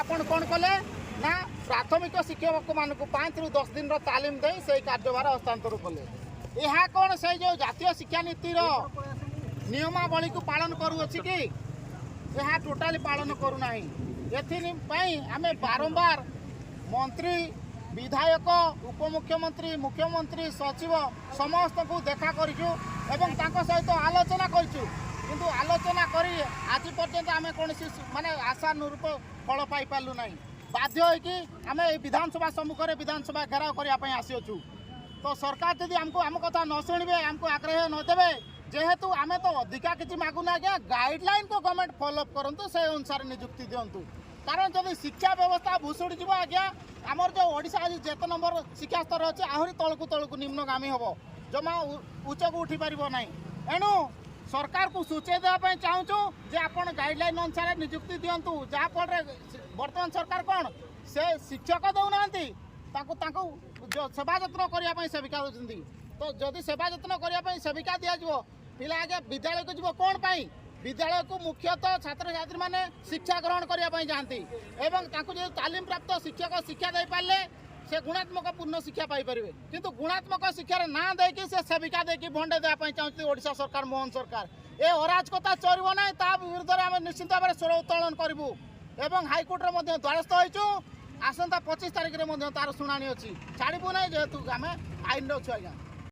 आपण कौन कले ना प्राथमिक शिक्षक मान 5 ରୁ 10 दिन तालीम दे से कार्यभार हस्तांतर कले। यह कौन से जो जातीय शिक्षा नीतिर नियमावली को पालन करुच्छी कि यह टोटाली पालन करूना। एपाई आम बारंबार मंत्री विधायक उपमुख्यमंत्री मुख्यमंत्री सचिव समस्त को देखा करूँ सहित आलोचना करूँ किंतु आलोचना करी आज पर्यंत आम कौन माने आशानुरूप फल पाई पार्लु ना। बाध्य होगी आम विधानसभा सम्मुख में विधानसभा घेराव करने आसीचु। तो सरकार जदि आमको आम कथा न शुणे आमको आग्रह न देवे जेहेतु आम तो अधिका किसी मागुना आज्ञा गाइडलाइन को गवर्नमेंट फॉलोअप करूँ से अनुसार नियुक्ति दिंतु। कारण जब शिक्षा व्यवस्था भुशुड़ी जीव आज्ञा आमर जो ओडिशा आज जेत नंबर शिक्षा स्तर अच्छे आहरी तलकू निम्नगामी हम जमा उच्च को उठी पार ना। एणु सरकार को सूचय देवाई चाहूँ जे आपण गाइडलाइन अनुसार नियुक्ति दिंतु जहाँफल बर्तमान सरकार कौन से शिक्षक दौना सेवा जत्न करने सेविका दूसरी। तो जदि सेवा जत्न करने सेविका दिज्व पिला आगे विद्यालय को जीव कौन पाई विद्यालय को मुख्यतः छात्र छात्री मैंने शिक्षा ग्रहण करने जाती एवं जो तालीम प्राप्त शिक्षक शिक्षा दे पारे से गुणात्मक पूर्ण शिक्षा पाइपर किंतु गुणात्मक शिक्षार ना देकी से सेविका देकी भंडे देवाई चाहती ओडिशा सरकार मोहन सरकार ए अराजकता चलना ना ता विरुद्ध में आम निश्चित भाव में स्वर उत्तोलन करूँ एवं हाइकोर्ट में द्वारस्थ होइचु। आसंता 25 तारिख में तार शुणाणी अच्छी छाड़बू ना जेहेतु आम आईन अच्छु आज्ञा।